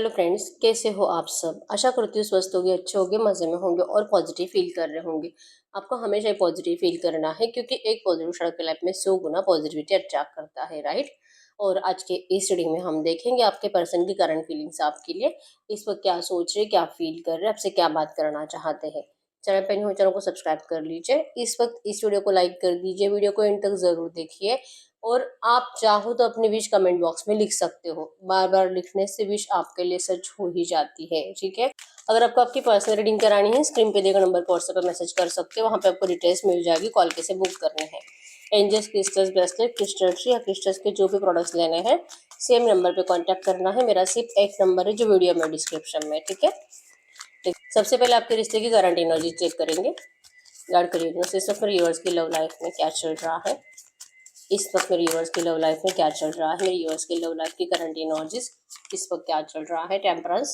Hello friends, कैसे हो आप सब। आशा करती हूँ स्वस्थ होंगे, अच्छे होंगे, मज़े में होंगे और पॉजिटिव फील कर रहे होंगे। आपको हमेशा ही पॉजिटिव फील करना है क्योंकि एक पॉजिटिव क्षण लाइफ में 100 गुना पॉजिटिविटी अट्रैक्ट करता है, राइट। और आज के इस रीडिंग में हम देखेंगे आपके पर्सन की करंट फीलिंग्स आपके लिए इस वक्त क्या सोच रहे, क्या फील कर रहे हैं, आपसे क्या बात करना चाहते हैं। चैनल पर नहीं हो, चैनल को सब्सक्राइब कर लीजिए। इस वक्त इस वीडियो को लाइक कर दीजिए, वीडियो को एंड तक जरूर देखिए। और आप चाहो तो अपनी विश कमेंट बॉक्स में लिख सकते हो, बार बार लिखने से विश आपके लिए सच हो ही जाती है, ठीक है। अगर आपको आपकी पर्सनल रीडिंग करानी है, स्क्रीन पे देखो नंबर पर व्हाट्सएप पर मैसेज कर सकते हो, वहाँ पे आपको डिटेल्स मिल जाएगी, कॉल कैसे बुक करने हैं। Angels, crystals, bracelet, crystal tree या क्रिस्टल्स के जो भी प्रोडक्ट्स लेने हैं सेम नंबर पे कांटेक्ट करना है। मेरा सिर्फ एक नंबर है जो वीडियो में डिस्क्रिप्शन में, ठीक है। सबसे पहले आपके रिश्ते की करंट एनर्जी चेक करेंगे। गाइड करिए यूनिवर्स की लव लाइफ में क्या चल रहा है। इस वक्त मेरी यूनिवर्स की लव लाइफ में क्या चल रहा है, मेरी यूनिवर्स की लव लाइफ की करंट एनर्जीज इस वक्त क्या चल रहा है। Temperance,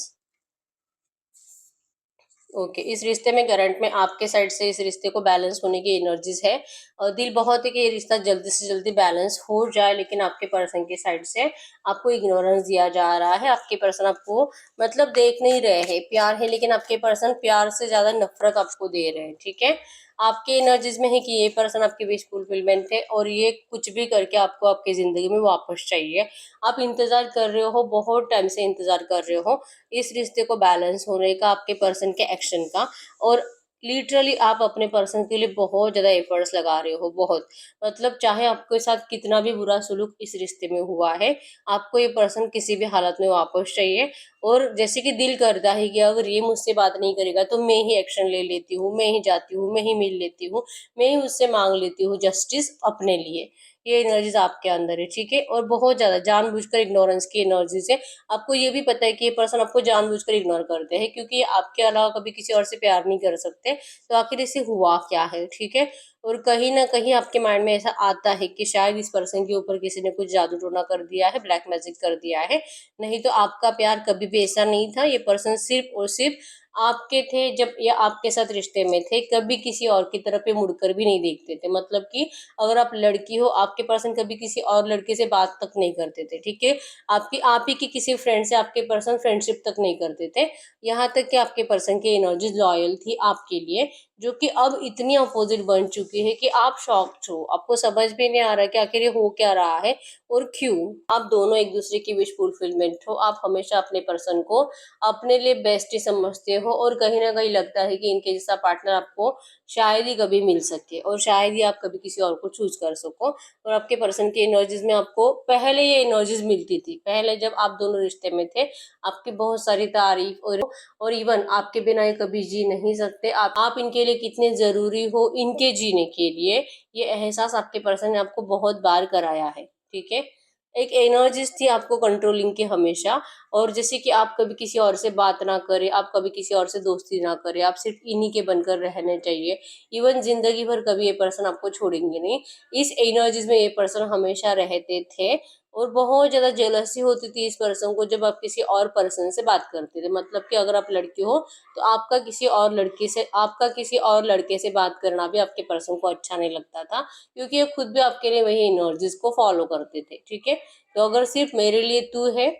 okay. इस रिश्ते में करंट में आपके साइड से इस रिश्ते को बैलेंस होने की एनर्जीज है और दिल बहुत है कि ये रिश्ता जल्दी से जल्दी बैलेंस हो जाए, लेकिन आपके पर्सन की साइड से आपको इग्नोरेंस दिया जा रहा है। आपके पर्सन आपको मतलब देख नहीं रहे हैं। प्यार है लेकिन आपके पर्सन प्यार से ज्यादा नफरत आपको दे रहे हैं, ठीक है। आपके एनर्जीज में है कि ये पर्सन आपकी विश फुलफिलमेंट है और ये कुछ भी करके आपको आपकी जिंदगी में वापस चाहिए। आप इंतजार कर रहे हो, बहुत टाइम से इंतजार कर रहे हो इस रिश्ते को बैलेंस होने का, आपके पर्सन के एक्शन का। और लिटरली आप अपने पर्सन के लिए बहुत ज्यादा एफर्ट्स लगा रहे हो, बहुत मतलब चाहे आपके साथ कितना भी बुरा सुलूक इस रिश्ते में हुआ है, आपको ये पर्सन किसी भी हालत में वापस चाहिए। और जैसे कि दिल करता है कि अगर ये मुझसे बात नहीं करेगा तो मैं ही एक्शन ले लेती हूँ, मैं ही जाती हूँ, मैं ही मिल लेती हूँ, मैं ही उससे मांग लेती हूँ जस्टिस अपने लिए। ये एनर्जीज आपके अंदर है, ठीक है। और बहुत ज्यादा जानबूझकर इग्नोरेंस की एनर्जीज है। आपको ये भी पता है कि ये पर्सन आपको जानबूझकर इग्नोर करते हैं क्योंकि ये आपके अलावा कभी किसी और से प्यार नहीं कर सकते। तो आखिर इसे हुआ क्या है, ठीक है। और कहीं ना कहीं आपके माइंड में ऐसा आता है कि शायद इस पर्सन के ऊपर किसी ने कुछ जादू टोना कर दिया है, ब्लैक मैजिक कर दिया है। नहीं तो आपका प्यार कभी भी ऐसा नहीं था। ये पर्सन सिर्फ और सिर्फ आपके थे जब ये आपके साथ रिश्ते में थे, कभी किसी और की तरफ ये मुड़कर भी नहीं देखते थे। मतलब कि अगर आप लड़की हो, आपके पर्सन कभी किसी और लड़के से बात तक नहीं करते थे, ठीक है। आपकी आप ही की किसी फ्रेंड से आपके पर्सन फ्रेंडशिप तक नहीं करते थे। यहाँ तक कि आपके पर्सन की एनर्जी लॉयल थी आपके लिए, जो कि अब इतनी अपोजिट बन चुकी है कि आप शॉक्ड हो। आपको समझ में नहीं आ रहा कि आखिर ये हो क्या रहा है और क्यों। आप दोनों एक दूसरे की विश फुलफिलमेंट हो। आप हमेशा अपने पर्सन को अपने लिए बेस्ट ही समझते हो और कहीं ना कहीं लगता है कि इनके जैसा पार्टनर आपको शायद ही कभी मिल सके और शायद ही आप कभी किसी और को चूज कर सको। और आपके पर्सन की एनर्जीज में आपको पहले ये एनर्जीज मिलती थी, पहले जब आप दोनों रिश्ते में थे। आपकी बहुत सारी तारीफ और इवन आपके बिना ये कभी जी नहीं सकते। आप इनके लिए कितने जरूरी हो इनके जीने के लिए, ये एहसास आपके पर्सन ने आपको बहुत बार कराया है, ठीक है। एक एनर्जीज थी आपको कंट्रोलिंग की हमेशा। और जैसे कि आप कभी किसी और से बात ना करें, आप कभी किसी और से दोस्ती ना करें, आप सिर्फ इन्हीं के बनकर रहने चाहिए। इवन जिंदगी भर कभी ये पर्सन आपको छोड़ेंगे नहीं। इस एनर्जीज में ये पर्सन हमेशा रहते थे। और बहुत ज्यादा जेलसी होती थी इस पर्सन को जब आप किसी और पर्सन से बात करते थे। मतलब कि अगर आप लड़की हो तो आपका किसी और लड़के से बात करना भी आपके पर्सन को अच्छा नहीं लगता था, क्योंकि ये खुद भी आपके लिए वही एनर्जीज को फॉलो करते थे, ठीक है। तो अगर सिर्फ मेरे लिए तू है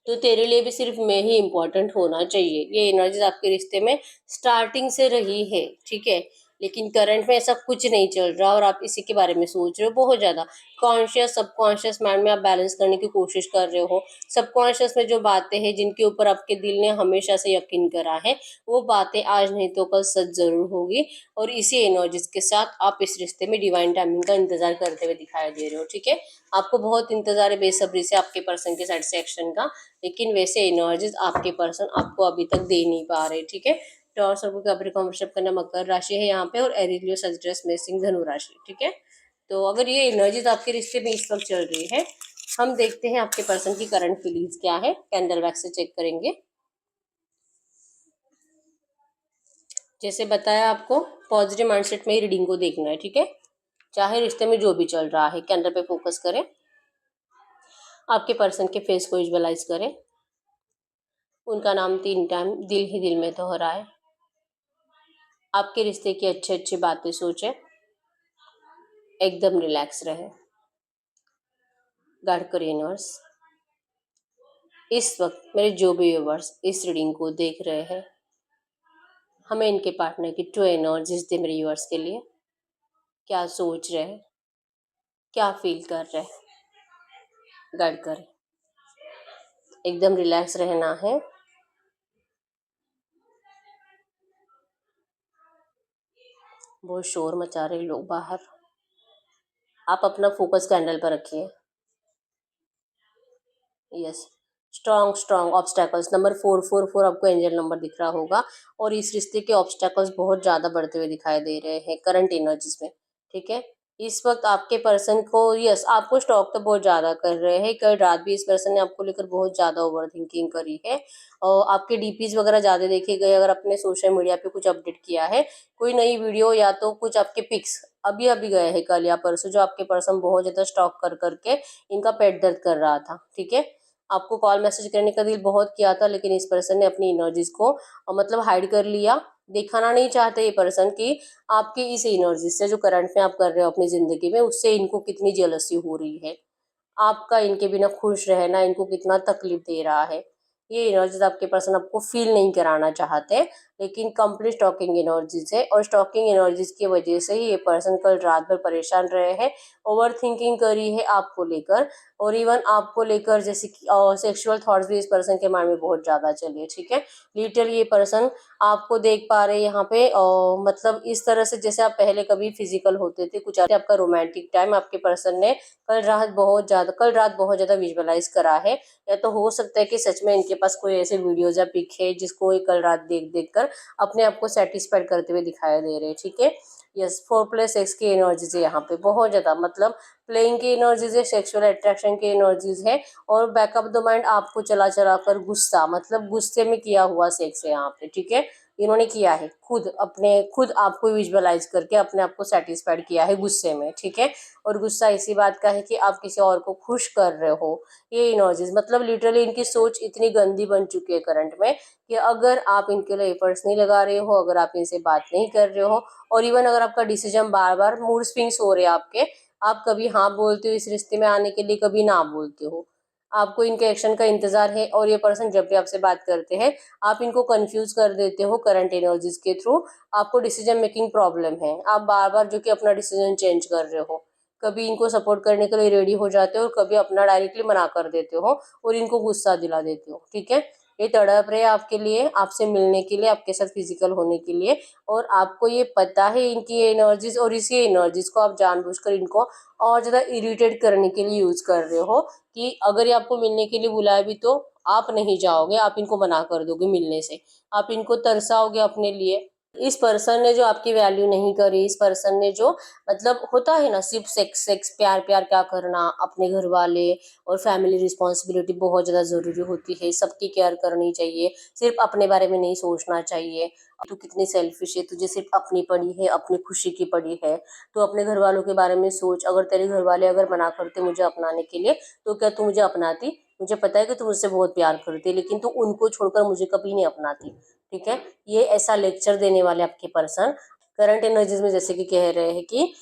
तो तेरे लिए भी सिर्फ मैं ही इम्पोर्टेंट होना चाहिए, ये एनर्जीज आपके रिश्ते में स्टार्टिंग से रही है, ठीक है। लेकिन करंट में ऐसा कुछ नहीं चल रहा और आप इसी के बारे में सोच रहे हो बहुत ज्यादा। कॉन्शियस सबकॉन्शियस माइंड में आप बैलेंस करने की कोशिश कर रहे हो। सबकॉन्शियस में जो बातें हैं जिनके ऊपर आपके दिल ने हमेशा से यकीन करा है, वो बातें आज नहीं तो कल सच जरूर होगी। और इसी एनर्जीज के साथ आप इस रिश्ते में डिवाइन टाइमिंग का इंतजार करते हुए दिखाई दे रहे हो, ठीक है। आपको बहुत इंतजार है बेसब्री से आपके पर्सन के साइड से एक्शन का, लेकिन वैसे एनर्जीज आपके पर्सन आपको अभी तक दे नहीं पा रहे, ठीक है। टॉर्स और कैप्रिकॉर्न वृषभ करना मकर राशि है यहाँ पे और एरिलियो सजिटेरियस मेषिंग धनु राशि, ठीक है। तो अगर ये एनर्जीज आपके रिश्ते में इस वक्त चल रही है, हम देखते हैं आपके पर्सन की करंट फीलिंग्स क्या है। कैंडल वैक्स से चेक करेंगे। जैसे बताया आपको पॉजिटिव माइंडसेट में ही रीडिंग को देखना है, ठीक है। चाहे रिश्ते में जो भी चल रहा है, कैंडल पे फोकस करें। आपके पर्सन के फेस को विजुअलाइज करें। उनका नाम 3 टाइम दिल ही दिल में दोहराए। आपके रिश्ते की अच्छी अच्छी बातें सोचें। एकदम रिलैक्स रहे। गार्ड करिए यूनिवर्स। इस वक्त मेरे जो भी व्यूवर्स इस रीडिंग को देख रहे हैं, हमें इनके पार्टनर की ट्रू एनर्जीज दे मेरे व्यूवर्स के लिए। क्या सोच रहे हैं, क्या फील कर रहे हैं, गाइड करें। एकदम रिलैक्स रहना है। बहुत शोर मचा रहे लोग बाहर। आप अपना फोकस कैंडल पर रखिए। Yes, strong strong obstacles number 444 आपको एंजल नंबर दिख रहा होगा। और इस रिश्ते के ऑब्स्टैकल्स बहुत ज़्यादा बढ़ते हुए दिखाई दे रहे हैं करंट एनर्जीज में। ठीक है, इस वक्त आपके पर्सन को, यस, आपको स्टॉक तो बहुत ज़्यादा कर रहे हैं। कल रात भी इस पर्सन ने आपको लेकर बहुत ज़्यादा ओवर थिंकिंग करी है और आपके डीपीज वगैरह ज़्यादा देखे गए। अगर आपने सोशल मीडिया पे कुछ अपडेट किया है, कोई नई वीडियो या तो कुछ आपके पिक्स अभी अभी गए हैं कल या परसों, जो आपके पर्सन बहुत ज़्यादा स्टॉक कर करके इनका पेट दर्द कर रहा था। ठीक है, आपको कॉल मैसेज करने का दिल बहुत किया था, लेकिन इस पर्सन ने अपनी एनर्जीज को मतलब हाइड कर लिया। दिखाना नहीं चाहते ये पर्सन कि आपकी इस एनर्जी से जो करंट में आप कर रहे हो अपनी जिंदगी में, उससे इनको कितनी जेलसी हो रही है, आपका इनके बिना खुश रहना इनको कितना तकलीफ दे रहा है। ये एनर्जीज आपके पर्सन आपको फील नहीं कराना चाहते, लेकिन कंप्लीट स्टॉकिंग एनर्जीज है। और स्टॉकिंग एनर्जीज की वजह से ही ये पर्सन कल रात भर परेशान रहे हैं, ओवर थिंकिंग करी है आपको लेकर, और इवन आपको लेकर जैसे कि सेक्सुअल थॉट्स भी इस पर्सन के माइंड में बहुत ज़्यादा चले। ठीक है, लिटरली ये पर्सन आपको देख पा रहे हैं यहाँ पे, मतलब इस तरह से जैसे आप पहले कभी फिजिकल होते थे, कुछ आपका रोमांटिक टाइम आपके पर्सन ने कल रात बहुत ज़्यादा विजुअलाइज करा है। या तो हो सकता है कि सच में इनके पास कोई ऐसे वीडियोज या पिक है जिसको ये कल रात देख देख कर अपने आप को सेटिस्फाइड करते हुए दिखाई दे रहे हैं। ठीक है, यस, 4+6 की एनर्जीज है यहाँ पे बहुत ज़्यादा, मतलब प्लेइंग की एनर्जीज है, सेक्सुअल अट्रैक्शन की एनर्जीज है। और बैकअप द माइंड आपको चला चला कर गुस्सा, मतलब गुस्से में किया हुआ सेक्स है यहाँ पे। ठीक है, इन्होंने किया है खुद आपको विजुअलाइज करके अपने आप को सेटिस्फाइड किया है गुस्से में। ठीक है, और गुस्सा इसी बात का है कि आप किसी और को खुश कर रहे हो। ये एनर्जीज मतलब लिटरली इनकी सोच इतनी गंदी बन चुकी है करंट में कि अगर आप इनके लिए एफर्ट्स नहीं लगा रहे हो, अगर आप इनसे बात नहीं कर रहे हो, और इवन अगर आपका डिसीजन बार बार मूड स्विंग्स हो रहे हैं आपके, आप कभी हाँ बोलते हो इस रिश्ते में आने के लिए, कभी ना बोलते हो, आपको इनके एक्शन का इंतजार है। और ये पर्सन जब भी आपसे बात करते हैं, आप इनको कंफ्यूज कर देते हो करंट एनर्जीज के थ्रू। आपको डिसीजन मेकिंग प्रॉब्लम है, आप बार बार जो कि अपना डिसीजन चेंज कर रहे हो, कभी इनको सपोर्ट करने के लिए रेडी हो जाते हो और कभी अपना डायरेक्टली मना कर देते हो और इनको गुस्सा दिला देते हो। ठीक है, ये तड़प रहे हैं आपके लिए, आपसे मिलने के लिए, आपके साथ फिजिकल होने के लिए। और आपको ये पता है इनकी एनर्जीज, और इसी एनर्जीज को आप जानबूझकर इनको और ज़्यादा इरिटेट करने के लिए यूज कर रहे हो कि अगर ये आपको मिलने के लिए बुलाए भी तो आप नहीं जाओगे, आप इनको मना कर दोगे मिलने से, आप इनको तरसाओगे अपने लिए। इस पर्सन ने जो आपकी वैल्यू नहीं करी, इस पर्सन ने जो, मतलब होता है ना, सिर्फ सेक्स सेक्स प्यार प्यार क्या करना, अपने घर वाले और फैमिली रिस्पॉन्सिबिलिटी बहुत ज़्यादा ज़रूरी होती है, सबकी केयर करनी चाहिए, सिर्फ अपने बारे में नहीं सोचना चाहिए। तू कितनी सेल्फिश है, तुझे सिर्फ अपनी पड़ी है, अपनी खुशी की पड़ी है, तो अपने घर वालों के बारे में सोच। अगर तेरे घर वाले अगर मना करते मुझे अपनाने के लिए, तो क्या तू मुझे अपनाती? मुझे पता है कि तू मुझसे बहुत प्यार करती है, लेकिन तू उनको छोड़कर मुझे कभी नहीं अपनाती। ठीक है, ये ऐसा लेक्चर देने वाले आपके पर्सन करंट एनर्जीज में जैसे कि कह रहे हैं कि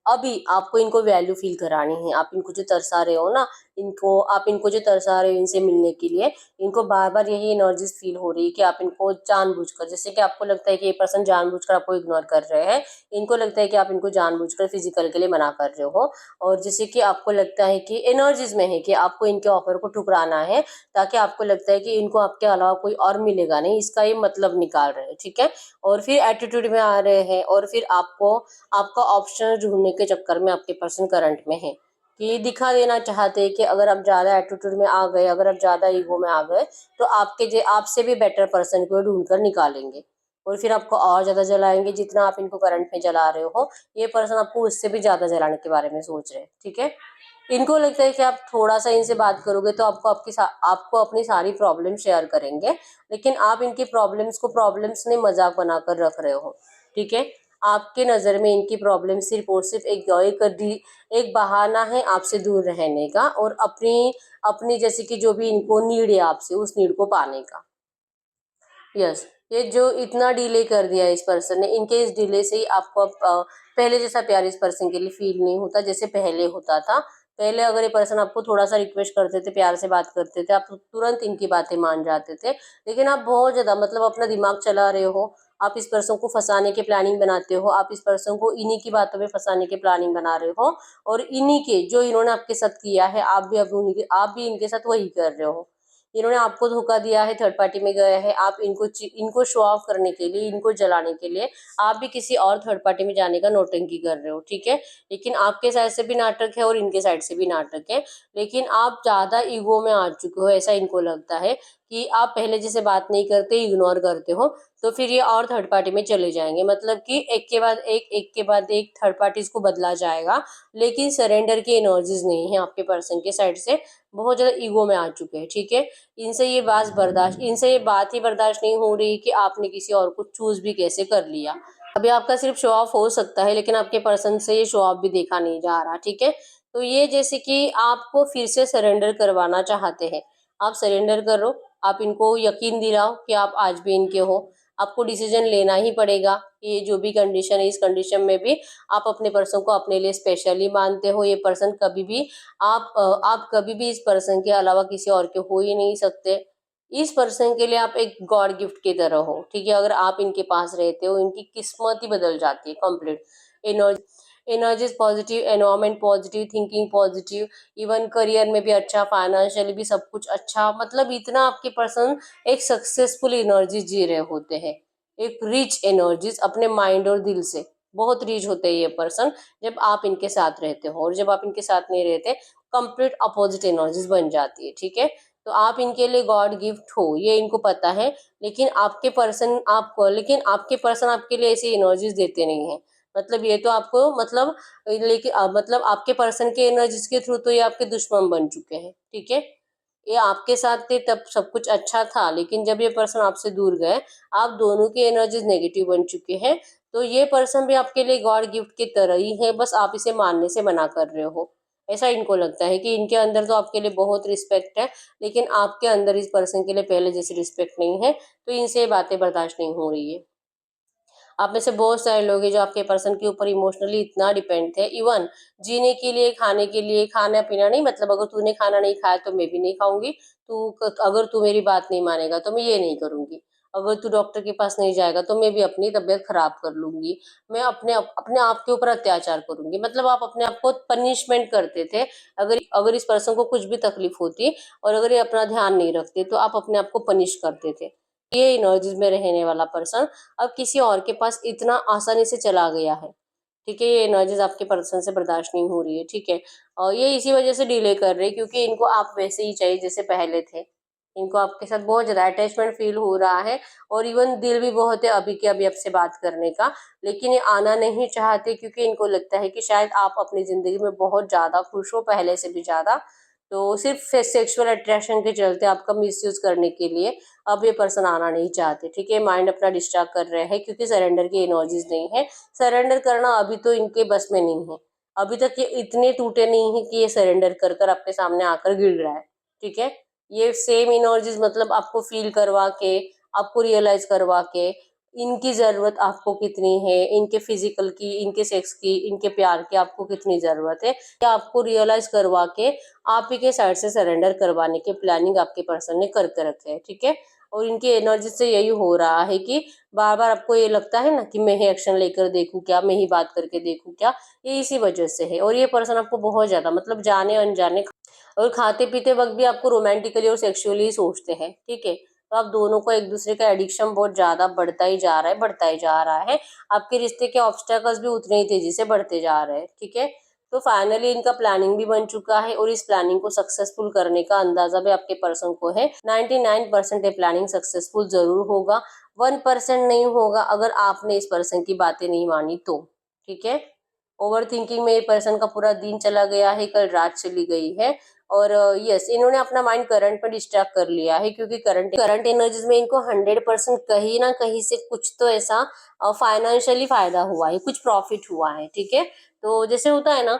अभी आपको इनको वैल्यू फील करानी है। आप इनको जो तरसा रहे हो ना, इनको जो तरसा रहे हो इनसे मिलने के लिए, इनको बार बार यही एनर्जीज फील हो रही है कि आप इनको जानबूझकर, जैसे कि आपको लगता है कि ये पर्सन जानबूझकर आपको इग्नोर कर रहे हैं, इनको लगता है कि आप इनको जानबूझकर फिजिकल के लिए मना कर रहे हो। और जैसे कि आपको लगता है कि एनर्जीज में है कि आपको इनके ऑफर को ठुकराना है, ताकि आपको लगता है कि इनको आपके अलावा कोई और मिलेगा नहीं, इसका ये मतलब निकाल रहे हैं। ठीक है, और फिर एटीट्यूड में आ रहे हैं, और फिर आपका ऑप्शन ढूंढने के चक्कर में आपके पर्सन करंट में है कि दिखा देना चाहते हैं कि अगर आप ज़्यादा एटीट्यूड में आ गए, अगर आप ज़्यादा ईगो में आ गए, तो आपसे भी बेटर पर्सन को ढूंढ कर निकालेंगे और फिर आपको और ज़्यादा जलाएंगे। जितना आप इनको करंट में जला रहे हो, ये पर्सन आपको उससे भी ज़्यादा जलाने के बारे में सोच रहे हैं। ठीक है, इनको लगता है कि आप थोड़ा सा इनसे बात करोगे तो आपको अपनी सारी प्रॉब्लम शेयर करेंगे, लेकिन आप इनकी प्रॉब्लम्स को प्रॉब्लम्स ने मजाक बनाकर रख रहे हो। ठीक है, आपके नज़र में इनकी प्रॉब्लम सिर्फ और सिर्फ एक बहाना है आपसे दूर रहने का, और अपनी अपनी जैसे कि जो भी इनको नीड है आपसे, उस नीड को पाने का। यस, ये जो इतना डिले कर दिया है इस पर्सन ने, इनके इस डिले से ही आपको अब पहले जैसा प्यार इस पर्सन के लिए फील नहीं होता जैसे पहले होता था। पहले अगर ये पर्सन आपको थोड़ा-सा रिक्वेस्ट करते थे, प्यार से बात करते थे, आप तुरंत इनकी बातें मान जाते थे। लेकिन आप बहुत ज़्यादा मतलब अपना दिमाग चला रहे हो, आप इस पर्सन को फँसाने की प्लानिंग बनाते हो, आप इस पर्सन को इन्हीं की बातों में फँसाने की प्लानिंग बना रहे हो और इन्हीं के जो इन्होंने आपके साथ किया है, आप भी इनके साथ वही कर रहे हो। इन्होंने आपको धोखा दिया है, थर्ड पार्टी में गए हैं, आप इनको शो ऑफ करने के लिए, इनको जलाने के लिए आप भी किसी और थर्ड पार्टी में जाने का नौटंकी कर रहे हो, ठीक है? लेकिन आपके साइड से भी नाटक है और इनके साइड से भी नाटक है। लेकिन आप ज़्यादा ईगो में आ चुके हो, ऐसा इनको लगता है कि आप पहले जैसे बात नहीं करते, इग्नोर करते हो, तो फिर ये और थर्ड पार्टी में चले जाएँगे। मतलब कि एक के बाद एक थर्ड पार्टीज़ को बदला जाएगा, लेकिन सरेंडर की एनर्जीज़ नहीं है आपके पर्सन के साइड से, बहुत ज़्यादा ईगो में आ चुके हैं, ठीक है? इनसे ये बात ही बर्दाश्त नहीं हो रही कि आपने किसी और को चूज़ भी कैसे कर लिया। अभी आपका सिर्फ शो ऑफ हो सकता है, लेकिन आपके पर्सन से ये शो ऑफ भी देखा नहीं जा रहा, ठीक है? तो ये जैसे कि आपको फिर से सरेंडर करवाना चाहते हैं। आप सरेंडर करो, आप इनको यकीन दिलाओ कि आप आज भी इनके हो। आपको डिसीजन लेना ही पड़ेगा, ये जो भी कंडीशन है, इस कंडीशन में भी आप अपने पर्सन को अपने लिए स्पेशली मानते हो। ये पर्सन कभी भी आप कभी भी इस पर्सन के अलावा किसी और के हो ही नहीं सकते। इस पर्सन के लिए आप एक गॉड गिफ्ट की तरह हो, ठीक है? अगर आप इनके पास रहते हो, इनकी किस्मत ही बदल जाती है complete. Energy energies positive, environment positive, thinking positive, even career में भी अच्छा, फाइनेंशियली भी सब कुछ अच्छा, मतलब इतना आपके पर्सन एक सक्सेसफुल एनर्जी जी रहे होते हैं। एक रिच एनर्जीज़ अपने माइंड और दिल से, बहुत रिच होते हैं ये पर्सन जब आप इनके साथ रहते हो, और जब आप इनके साथ नहीं रहते, कंप्लीट अपोजिट एनर्जीज़ बन जाती है, ठीक है? तो आप इनके लिए गॉड गिफ्ट हो, ये इनको पता है, लेकिन आपके पर्सन आपके लिए ऐसी एनर्जीज़ देते नहीं हैं। मतलब ये तो आपको मतलब आपके पर्सन के एनर्जीज़ के थ्रू तो ये आपके दुश्मन बन चुके हैं, ठीक है? ये आपके साथ थे तब सब कुछ अच्छा था, लेकिन जब ये पर्सन आपसे दूर गए, आप दोनों की एनर्जीज़ नेगेटिव बन चुके हैं। तो ये पर्सन भी आपके लिए गॉड गिफ्ट की तरह ही है, बस आप इसे मानने से मना कर रहे हो। ऐसा इनको लगता है कि इनके अंदर तो आपके लिए बहुत रिस्पेक्ट है, लेकिन आपके अंदर इस पर्सन के लिए पहले जैसी रिस्पेक्ट नहीं है, तो इनसे ये बातें बर्दाश्त नहीं हो रही है। आप में से बहुत सारे लोग हैं जो आपके पर्सन के ऊपर इमोशनली इतना डिपेंड थे, इवन जीने के लिए, खाने के लिए, खाना-पीना नहीं, मतलब अगर तूने खाना नहीं खाया तो मैं भी नहीं खाऊँगी, अगर तू मेरी बात नहीं मानेगा तो मैं ये नहीं करूँगी, अगर तू डॉक्टर के पास नहीं जाएगा तो मैं भी अपनी तबीयत खराब कर लूँगी, मैं अपने आप के ऊपर अत्याचार करूँगी। मतलब आप अपने आप को पनिशमेंट करते थे, अगर अगर इस पर्सन को कुछ भी तकलीफ होती और अगर ये अपना ध्यान नहीं रखते तो आप अपने आप को पनिश करते थे। ये एनर्जीज़ में रहने वाला पर्सन अब किसी और के पास इतना आसानी से चला गया है, ठीक है? ये एनर्जीज़ आपके पर्सन से बर्दाश्त नहीं हो रही है, ठीक है? और ये इसी वजह से डिले कर रहे हैं क्योंकि इनको आप वैसे ही चाहिए जैसे पहले थे। इनको आपके साथ बहुत ज़्यादा अटैचमेंट फ़ील हो रहा है और इवन दिल भी बहुत है अभी के अभी आपसे बात करने का, लेकिन ये आना नहीं चाहते क्योंकि इनको लगता है कि शायद आप अपनी ज़िंदगी में बहुत ज़्यादा खुश हो, पहले से भी ज़्यादा। तो सिर्फ़ सेक्सुअल अट्रैक्शन के चलते आपका मिसयूज़ करने के लिए अब ये पर्सन आना नहीं चाहते, ठीक है? माइंड अपना डिस्ट्रैक्ट कर रहे हैं क्योंकि सरेंडर की एनर्जीज़ नहीं है। सरेंडर करना अभी तो इनके बस में नहीं है। अभी तक ये इतने टूटे नहीं हैं कि ये सरेंडर कर आपके सामने आकर गिड़ रहा है, ठीक है? ये सेम एनर्जीज़ मतलब आपको फ़ील करवा के, आपको रियलाइज़ करवा के, इनकी ज़रूरत आपको कितनी है, इनके फ़िज़िकल की, इनके सेक्स की, इनके प्यार की आपको कितनी ज़रूरत है, ये आपको रियलाइज़ करवा के आप ही के साइड से सरेंडर करवाने की प्लानिंग आपके पर्सन ने करके रखे है, ठीक है? और इनकी एनर्जी से यही हो रहा है कि बार-बार आपको ये लगता है ना कि मैं ही एक्शन लेकर देखूँ क्या, मैं ही बात करके देखूँ क्या, ये इसी वजह से है। और ये पर्सन आपको बहुत ज़्यादा मतलब जाने-अनजाने और खाते-पीते वक़्त भी आपको रोमांटिकली और सेक्सुअली ही सोचते हैं, ठीक है? तो आप दोनों को एक-दूसरे का एडिक्शन बहुत ज़्यादा बढ़ता ही जा रहा है, बढ़ता ही जा रहा है। आपके रिश्ते के ऑब्स्टेकल्स भी उतने ही तेज़ी से बढ़ते जा रहे हैं, ठीक है? तो फाइनली इनका प्लानिंग भी बन चुका है और इस प्लानिंग को सक्सेसफुल करने का अंदाजा भी आपके पर्सन को है। 99% ये प्लानिंग सक्सेसफुल ज़रूर होगा, 1% नहीं होगा अगर आपने इस पर्सन की बातें नहीं मानी तो, ठीक है? ओवरथिंकिंग में ये पर्सन का पूरा दिन चला गया है, कल रात चली गई है और यस इन्होंने अपना माइंड करंट पे डिस्ट्रैक्ट कर लिया है क्योंकि करंट एनर्जीज में इनको 100% कहीं ना कहीं से कुछ तो ऐसा फाइनेंशियली फायदा हुआ है, कुछ प्रॉफिट हुआ है, ठीक है? तो जैसे होता है ना,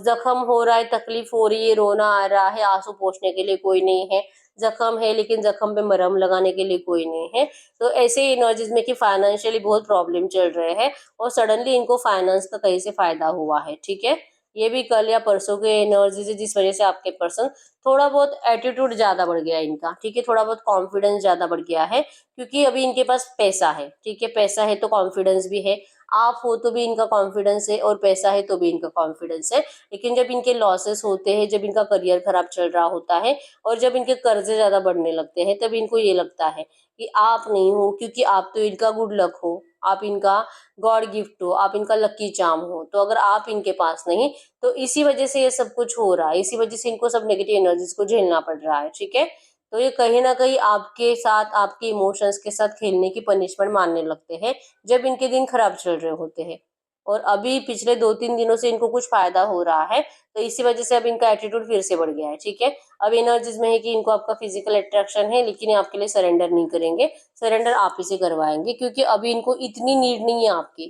जख्म हो रहा है, तकलीफ हो रही है, रोना आ रहा है, आंसू पोंछने के लिए कोई नहीं है, जख्म है लेकिन जख्म पे मरहम लगाने के लिए कोई नहीं है। तो ऐसे एनर्जीज में कि फाइनेंशियली बहुत प्रॉब्लम चल रहे हैं और सडनली इनको फाइनेंस का कहीं से फायदा हुआ है, ठीक है? ये भी कल या परसों के एनर्जी है, जिस वजह से आपके पर्सन थोड़ा बहुत एटीट्यूड ज्यादा बढ़ गया है इनका, ठीक है, थोड़ा बहुत कॉन्फिडेंस ज्यादा बढ़ गया है, क्योंकि अभी इनके पास पैसा है, ठीक है, पैसा है तो कॉन्फिडेंस भी है। आप हो तो भी इनका कॉन्फिडेंस है, और पैसा है तो भी इनका कॉन्फिडेंस है। लेकिन जब इनके लॉसेस होते हैं, जब इनका करियर खराब चल रहा होता है, और जब इनके कर्जे ज्यादा बढ़ने लगते हैं, तब इनको ये लगता है कि आप नहीं हो, क्योंकि आप तो इनका गुड लक हो, आप इनका गॉड गिफ्ट हो, आप इनका लकी चार्म हो। तो अगर आप इनके पास नहीं, तो इसी वजह से ये सब कुछ हो रहा है, इसी वजह से इनको सब नेगेटिव एनर्जीज को झेलना पड़ रहा है, ठीक है। तो ये कहीं ना कहीं आपके साथ, आपके इमोशंस के साथ खेलने की पनिशमेंट मानने लगते हैं, जब इनके दिन खराब चल रहे होते हैं। और अभी पिछले 2-3 दिनों से इनको कुछ फायदा हो रहा है, तो इसी वजह से अब इनका एटीट्यूड फिर से बढ़ गया है, ठीक है। अब एनर्जीज में है कि इनको आपका फिजिकल अट्रैक्शन है, लेकिन ये आपके लिए सरेंडर नहीं करेंगे, सरेंडर आप ही से करवाएंगे, क्योंकि अभी इनको इतनी नीड नहीं है आपकी,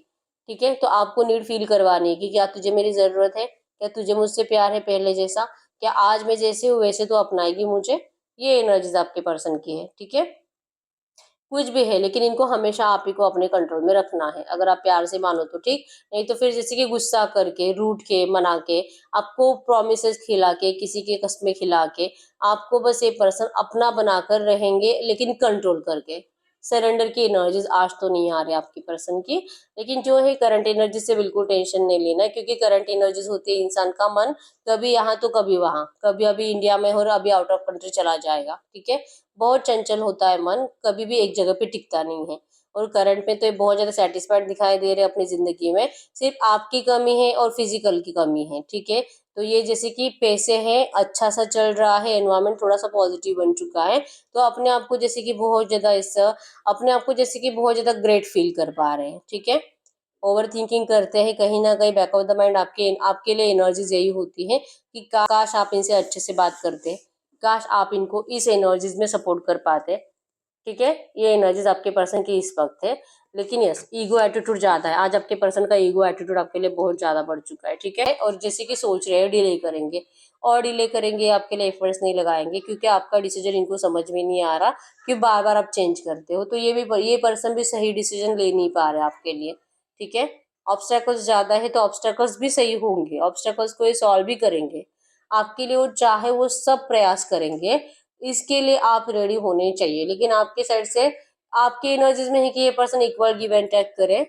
ठीक है। तो आपको नीड फील करवानी है कि क्या तुझे मेरी जरूरत है, क्या तुझे मुझसे प्यार है पहले जैसा, क्या आज मैं जैसे हूँ वैसे तो अपनाएगी मुझे। ये एनर्जीज आपके पर्सन की है, ठीक है। कुछ भी है, लेकिन इनको हमेशा आप ही को अपने कंट्रोल में रखना है। अगर आप प्यार से मानो तो ठीक, नहीं तो फिर जैसे कि गुस्सा करके, रूठ के, मना के, आपको प्रॉमिसेस खिला के, किसी के कस्में खिला के, आपको बस ये पर्सन अपना बनाकर रहेंगे, लेकिन कंट्रोल करके। सरेंडर की एनर्जीज आज तो नहीं आ रही आपकी पर्सन की। लेकिन जो है करंट एनर्जी से बिल्कुल टेंशन नहीं लेना है, क्योंकि करंट एनर्जीज होती है इंसान का मन कभी यहाँ तो कभी वहां, कभी अभी इंडिया में हो और अभी आउट ऑफ कंट्री चला जाएगा, ठीक है। बहुत चंचल होता है मन, कभी भी एक जगह पे टिकता नहीं है। और करंट में तो ये बहुत ज्यादा सेटिस्फाइड दिखाई दे रहे हैं अपनी जिंदगी में, सिर्फ आपकी कमी है और फिजिकल की कमी है, ठीक है। तो ये जैसे कि पैसे हैं, अच्छा सा चल रहा है, एनवायरमेंट थोड़ा सा पॉजिटिव बन चुका है, तो अपने आप को जैसे कि बहुत ज्यादा इस अपने आप को जैसे कि बहुत ज्यादा ग्रेट फील कर पा रहे हैं, ठीक है। ओवर थिंकिंग करते हैं, कहीं ना कहीं बैक ऑफ द माइंड आपके आपके लिए एनर्जीज यही होती है कि काश आप इनसे अच्छे से बात करते, काश आप इनको इस एनर्जीज में सपोर्ट कर पाते, ठीक है। ये एनर्जीज आपके पर्सन की इस वक्त है। लेकिन यस, ईगो एटीट्यूड ज्यादा है आज आपके पर्सन का, ईगो एटीट्यूड आपके लिए बहुत ज्यादा बढ़ चुका है, ठीक है। और जैसे कि सोच रहे हैं डिले करेंगे, और डिले करेंगे, आपके लिए एफर्ट्स नहीं लगाएंगे, क्योंकि आपका डिसीजन इनको समझ में नहीं आ रहा कि बार बार आप चेंज करते हो। तो ये पर्सन भी सही डिसीजन ले नहीं पा रहे आपके लिए, ठीक है। ऑब्स्टेकल्स ज्यादा है, तो ऑब्स्टेकल्स भी सही होंगे, ऑब्स्टेकल्स को ये सॉल्व भी करेंगे आपके लिए, वो चाहे वो सब प्रयास करेंगे, इसके लिए आप रेडी होने चाहिए। लेकिन आपके साइड से आपकी एनर्जीज में है कि ये person equal give and take करे,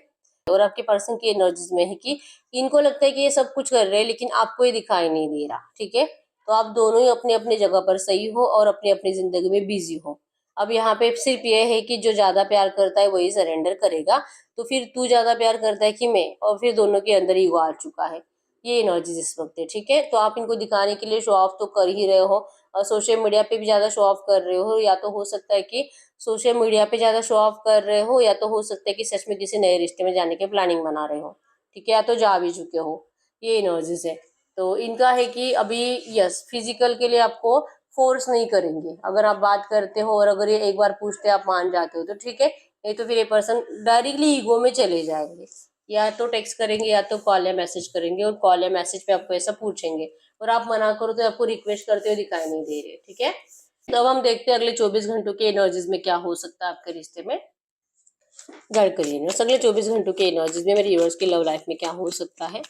और आपके पर्सन की एनर्जीज में है कि इनको लगता है कि ये सब कुछ कर रहे हैं, लेकिन आपको ये दिखाई नहीं दे रहा, ठीक है। तो आप दोनों ही अपनी अपनी जगह पर सही हो, और अपनी अपनी जिंदगी में बिजी हो। अब यहाँ पे सिर्फ ये है कि जो ज्यादा प्यार करता है वही सरेंडर करेगा, तो फिर तू ज्यादा प्यार करता है कि मैं, और फिर दोनों के अंदर ईगो आ चुका है। ये एनर्जीज इस वक्त है, ठीक है। तो आप इनको दिखाने के लिए शो ऑफ तो कर ही रहे हो, और सोशल मीडिया पे भी ज्यादा शो ऑफ कर रहे हो, या तो हो सकता है कि सोशल मीडिया पे ज्यादा शो ऑफ कर रहे हो, या तो हो सकता है कि सच में किसी नए रिश्ते में जाने की प्लानिंग बना रहे हो, ठीक है, या तो जा भी चुके हो। ये एनर्जीज है। तो इनका है कि अभी यस, फिजिकल के लिए आपको फोर्स नहीं करेंगे, अगर आप बात करते हो और अगर ये एक बार पूछते आप मान जाते हो तो ठीक है, नहीं तो फिर ये पर्सन डायरेक्टली ईगो में चले जाएंगे, या तो टेक्स्ट करेंगे, या तो कॉल या मैसेज करेंगे, और कॉल या मैसेज पे आपको ऐसा पूछेंगे, और आप मना करो तो आपको रिक्वेस्ट करते हुए दिखाई नहीं दे रहे, ठीक है। तो अब हम देखते हैं अगले 24 घंटों के एनर्जीज में क्या हो सकता है आपके रिश्ते में। गाइड करिए यूनिवर्स, अगले 24 घंटों के एनर्जीज में मेरे यूनिवर्स की लव लाइफ में क्या हो सकता है।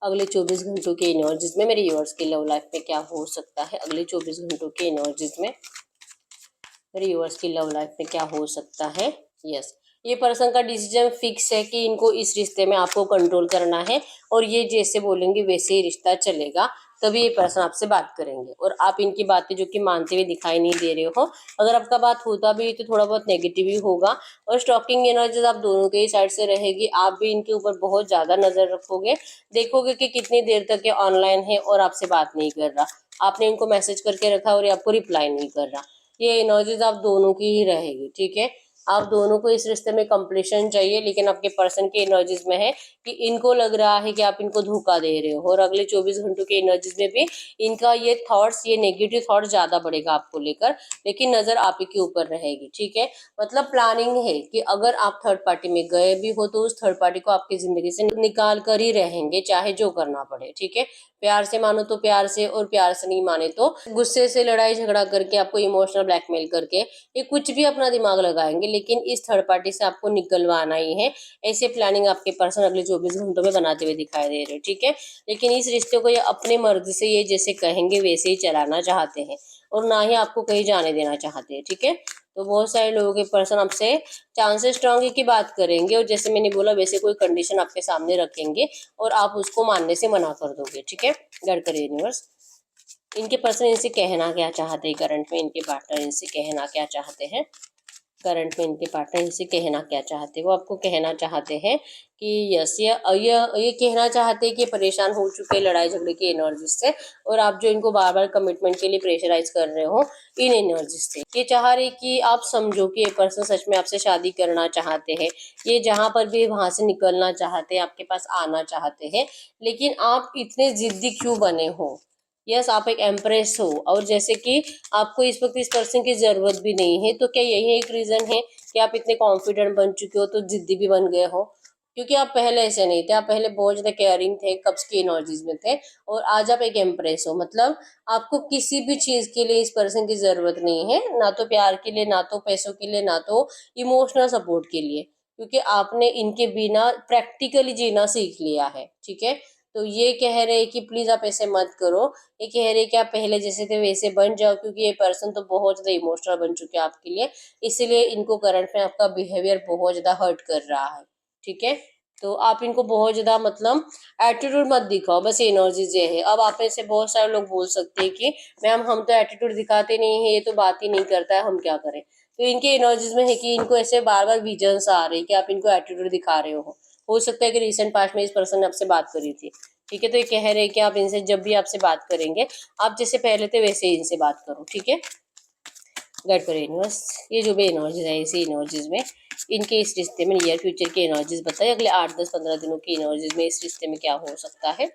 अगले 24 घंटों के एनर्जीज में मेरे यूनिवर्स की लव लाइफ में क्या हो सकता है। अगले 24 घंटों के एनर्जीज में मेरे यूनिवर्स की लव लाइफ में क्या हो सकता है। यस, ये पर्सन का डिसीजन फिक्स है कि इनको इस रिश्ते में आपको कंट्रोल करना है, और ये जैसे बोलेंगे वैसे ही रिश्ता चलेगा, तभी ये पर्सन आपसे बात करेंगे। और आप इनकी बातें जो कि मानते हुए दिखाई नहीं दे रहे हो, अगर आपका बात होता भी तो थोड़ा बहुत नेगेटिव ही होगा, और स्टॉकिंग एनर्जीज आप दोनों के ही साइड से रहेगी। आप भी इनके ऊपर बहुत ज्यादा नजर रखोगे, देखोगे कि कितनी देर तक ये ऑनलाइन है और आपसे बात नहीं कर रहा, आपने इनको मैसेज करके रखा और ये आपको रिप्लाई नहीं कर रहा। ये एनर्जीज आप दोनों की ही रहेगी, ठीक है। आप दोनों को इस रिश्ते में कंप्लीशन चाहिए, लेकिन आपके पर्सन की एनर्जीज में है कि इनको लग रहा है कि आप इनको धोखा दे रहे हो, और अगले 24 घंटों की एनर्जीज में भी इनका ये थॉट्स, ये नेगेटिव थॉट्स ज्यादा बढ़ेगा आपको लेकर, लेकिन नजर आप ही के ऊपर रहेगी, ठीक है। मतलब प्लानिंग है कि अगर आप थर्ड पार्टी में गए भी हो तो उस थर्ड पार्टी को आपकी जिंदगी से निकाल कर ही रहेंगे, चाहे जो करना पड़े, ठीक है। प्यार से मानो तो प्यार से, और प्यार से नहीं माने तो गुस्से से, लड़ाई झगड़ा करके, आपको इमोशनल ब्लैकमेल करके, ये कुछ भी अपना दिमाग लगाएंगे, लेकिन इस थर्ड पार्टी से आपको निकलवाना ही है। ऐसे प्लानिंग आपके पर्सन अगले 24 घंटों में बनाते हुए दिखाई दे रहे हो, ठीक है। लेकिन इस रिश्ते को ये अपने मर्जी से ये जैसे कहेंगे वैसे ही चलाना चाहते हैं और ना ही आपको कहीं जाने देना चाहते हैं, ठीक है। तो बहुत सारे लोगों के पर्सन आपसे चांसेस स्ट्रांग है कि बात करेंगे और जैसे मैंने बोला वैसे कोई कंडीशन आपके सामने रखेंगे और आप उसको मानने से मना कर दोगे, ठीक है। गाइड करिए यूनिवर्स, इनके पर्सन इनसे कहना क्या चाहते हैं, करंट में इनके पार्टनर इनसे कहना क्या चाहते हैं, करंट में इनके पार्टनर इनसे कहना क्या चाहते हैं। वो आपको कहना चाहते हैं कि यस, ये कहना चाहते हैं कि परेशान हो चुके हैं लड़ाई झगड़े की एनर्जी से और आप जो इनको बार बार कमिटमेंट के लिए प्रेशराइज कर रहे हो इन एनर्जी से। ये चाह रहे कि आप समझो कि ये पर्सन सच में आपसे शादी करना चाहते हैं। ये जहां पर भी वहां से निकलना चाहते हैं, आपके पास आना चाहते हैं, लेकिन आप इतने जिद्दी क्यों बने हो। यस, आप एक एम्प्रेस हो और जैसे कि आपको इस वक्त इस पर्सन की जरूरत भी नहीं है। तो क्या यही एक रीजन है कि आप इतने कॉन्फिडेंट बन चुके हो तो जिद्दी भी बन गए हो। क्योंकि आप पहले ऐसे नहीं थे, आप पहले बहुत ज्यादा केयरिंग थे, कब्ज की एनर्जीज में थे और आज आप एक एम्प्रेस हो। मतलब आपको किसी भी चीज के लिए इस पर्सन की जरूरत नहीं है, ना तो प्यार के लिए, ना तो पैसों के लिए, ना तो इमोशनल सपोर्ट के लिए, क्योंकि आपने इनके बिना प्रैक्टिकली जीना सीख लिया है, ठीक है। तो ये कह रहे हैं कि प्लीज आप ऐसे मत करो। ये कह रहे कि आप पहले जैसे थे वैसे बन जाओ, क्योंकि ये पर्सन तो बहुत ज्यादा इमोशनल बन चुके हैं आपके लिए, इसीलिए इनको करंट में आपका बिहेवियर बहुत ज्यादा हर्ट कर रहा है, ठीक है। तो आप इनको बहुत ज्यादा मतलब एटीट्यूड मत दिखाओ, बस एनर्जीज ये है। अब आप में से बहुत सारे लोग बोल सकते हैं कि मैम हम तो एटीट्यूड दिखाते नहीं है, ये तो बात ही नहीं करता है, हम क्या करें। तो इनके एनर्जीज में है कि इनको ऐसे बार बार विजन्स आ रहे हैं कि आप इनको एटीट्यूड दिखा रहे हो सकता है कि रिसेंट पास्ट में इस पर्सन ने आपसे बात करी थी, ठीक है। तो ये कह रहे हैं कि आप इनसे जब भी आपसे बात करेंगे आप जैसे पहले थे वैसे ही इनसे बात करो, ठीक है। गाइड करो यूनिवर्स, ये जो भी एनर्जीज है इसी एनर्जीज में इनके इस रिश्ते में नियर फ्यूचर की एनर्जीज बताए। अगले 8-10-15 दिनों की एनर्जीज में इस रिश्ते में क्या हो सकता है,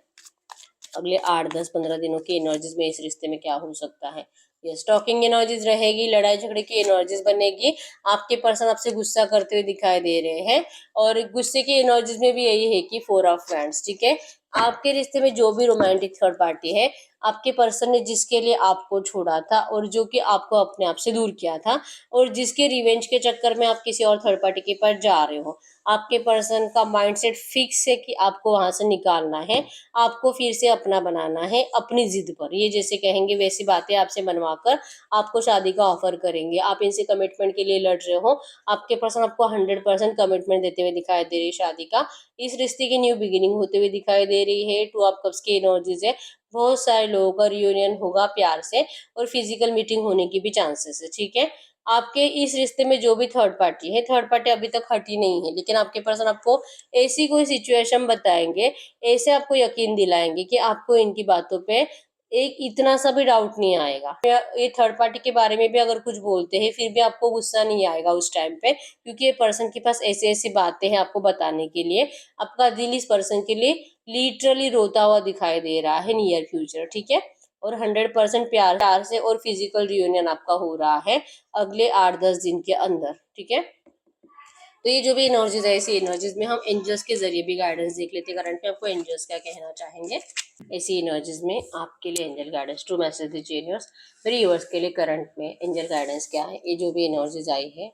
अगले 8-10-15 दिनों की एनर्जीज में इस रिश्ते में क्या हो सकता है। ये स्टॉकिंग एनर्जीज रहेगी, लड़ाई झगड़े की एनर्जीज बनेगी, आपके पर्सन आपसे गुस्सा करते हुए दिखाई दे रहे हैं और गुस्से की एनर्जीज में भी यही है कि 4 ऑफ वैंड्स, ठीक है। आपके रिश्ते में जो भी रोमांटिक थर्ड पार्टी है, आपके पर्सन ने जिसके लिए आपको छोड़ा था और जो कि आपको अपने आप से दूर किया था और जिसके रिवेंज के चक्कर में आप किसी और थर्ड पार्टी के पास जा रहे हो, आपके पर्सन का माइंडसेट फिक्स है कि आपको वहां से निकालना है, आपको फिर से अपना बनाना है अपनी जिद पर। ये जैसे कहेंगे वैसी बातें आपसे बनवाकर आपको शादी का ऑफर करेंगे। आप इनसे कमिटमेंट के लिए लड़ रहे हो, आपके पर्सन आपको 100% कमिटमेंट देते हुए दिखाई दे रही है। शादी का इस रिश्ते की न्यू बिगिनिंग होते हुए दिखाई दे रही है। 2 ऑफ कप्स की एनर्जीज है, बहुत सारे लोगों का रियूनियन होगा प्यार से और फिजिकल मीटिंग होने की भी चांसेस है, ठीक है। आपके इस रिश्ते में जो भी थर्ड पार्टी है, थर्ड पार्टी अभी तक हटी नहीं है, लेकिन आपके पर्सन आपको ऐसी कोई सिचुएशन बताएंगे, ऐसे आपको यकीन दिलाएंगे कि आपको इनकी बातों पे एक इतना सा भी डाउट नहीं आएगा। ये थर्ड पार्टी के बारे में भी अगर कुछ बोलते हैं फिर भी आपको गुस्सा नहीं आएगा उस टाइम पे, क्योंकि ये पर्सन के पास ऐसी ऐसी बातें हैं आपको बताने के लिए। आपका दिल इस पर्सन के लिए लिटरली रोता हुआ दिखाई दे रहा है नियर फ्यूचर, ठीक है। और 100% प्यार से और फिजिकल रियूनियन आपका हो रहा है अगले 8-10 दिन के अंदर, ठीक है। तो ये जो भी एनर्जीज है इसी एनर्जीज में हम एंजल्स के जरिए भी गाइडेंस देख लेते हैं। करंट में आपको एंजल्स क्या कहना चाहेंगे ऐसी एनर्जीज में आपके लिए एंजल गाइडेंस। ट्रू मैसेज दीजिए यूनिवर्स। मेरे यूवर्स के लिए करंट में एंजल गाइडेंस क्या है, ये जो भी एनर्जीज आई है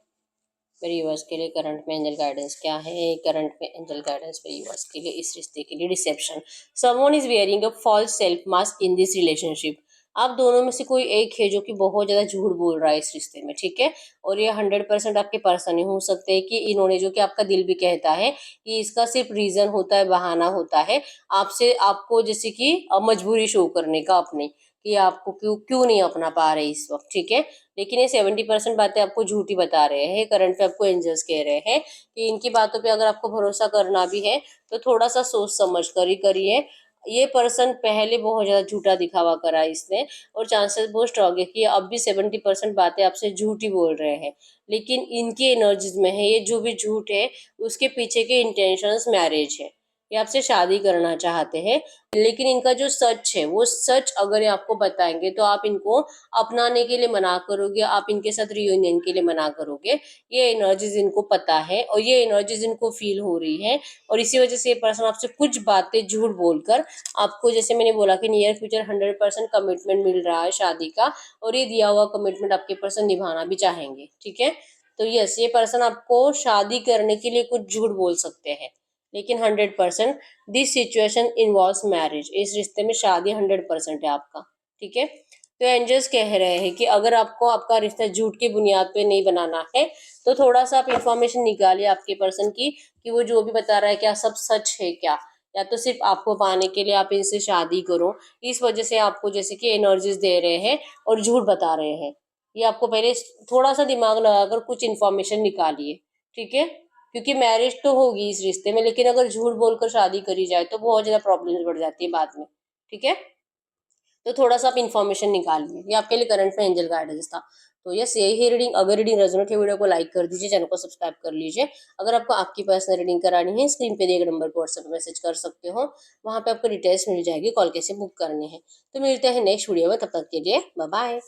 मेरे यूवर्स के लिए करंट में एंजल गाइडेंस क्या है, करंट में एंजल गाइडेंस मेरे यूवर्स के लिए इस रिश्ते के लिए। Deception, someone is wearing a false self mask in this relationship. आप दोनों में से कोई एक है जो कि बहुत ज्यादा झूठ बोल रहा है इस रिश्ते में, ठीक है। और ये 100% आपके पर्सन ही हो सकते हैं कि इन्होंने जो कि आपका दिल भी कहता है कि इसका सिर्फ रीजन होता है, बहाना होता है आपसे, आपको जैसे कि मजबूरी शो करने का अपने, कि आपको क्यों क्यों नहीं अपना पा रहे इस वक्त, ठीक है। लेकिन ये 70% बातें आपको झूठी बता रहे हैं। करंट पे आपको एंजल्स कह रहे हैं कि इनकी बातों पे अगर आपको भरोसा करना भी है तो थोड़ा सा सोच समझ कर ही करिए। ये पर्सन पहले बहुत ज्यादा झूठा दिखावा करा इसने और चांसेस बहुत स्ट्रांग है कि अब भी 70% बातें आपसे झूठी बोल रहे हैं, लेकिन इनकी एनर्जीज में है ये जो भी झूठ है उसके पीछे के इंटेंशंस मैरिज है। ये आपसे शादी करना चाहते हैं, लेकिन इनका जो सच है वो सच अगर ये आपको बताएंगे तो आप इनको अपनाने के लिए मना करोगे, आप इनके साथ रियूनियन के लिए मना करोगे। ये एनर्जीज इनको पता है और ये एनर्जीज इनको फील हो रही है और इसी वजह से ये पर्सन आपसे कुछ बातें झूठ बोलकर आपको, जैसे मैंने बोला कि नियर फ्यूचर 100% कमिटमेंट मिल रहा है शादी का और ये दिया हुआ कमिटमेंट आपके पर्सन निभाना भी चाहेंगे, ठीक है। तो यस, ये पर्सन आपको शादी करने के लिए कुछ झूठ बोल सकते हैं, लेकिन 100% दिस सिचुएशन इन्वॉल्व्स मैरिज, इस रिश्ते में शादी 100% है आपका। ठीक है, तो एंजल्स कह रहे हैं कि अगर आपको आपका रिश्ता झूठ की बुनियाद पे नहीं बनाना है, तो थोड़ा सा आप इंफॉर्मेशन निकालिए आपके पर्सन की, कि वो जो भी बता रहा है क्या सब सच है क्या, या तो सिर्फ आपको पाने के लिए आप इनसे शादी करो, इस वजह से आपको जैसे कि एनर्जीज दे रहे हैं और झूठ बता रहे हैं। ये आपको पहले थोड़ा सा दिमाग लगाकर कुछ इन्फॉर्मेशन निकालिए। ठीक है, क्योंकि मैरिज तो होगी इस रिश्ते में, लेकिन अगर झूठ बोलकर शादी करी जाए तो बहुत ज्यादा प्रॉब्लम्स बढ़ जाती है बाद में। ठीक है, तो थोड़ा सा आप इन्फॉर्मेशन निकालिए। ये आपके लिए करंट में एंजल गाइडेंस था। तो यस, यही है रीडिंग। अगर रीडिंग रेजोनेट है, वीडियो को लाइक कर दीजिए, चैनल को सब्सक्राइब कर लीजिए। अगर आपको आपकी पर्सनल रीडिंग करानी है, स्क्रीन पे दिए गए नंबर पर व्हाट्सएप मैसेज कर सकते हो, वहाँ पे आपको डिटेल्स मिल जाएगी, कॉल कैसे बुक करनी है। तो मिलते हैं नेक्स्ट वीडियो में, तब तक के लिए बाय बाय।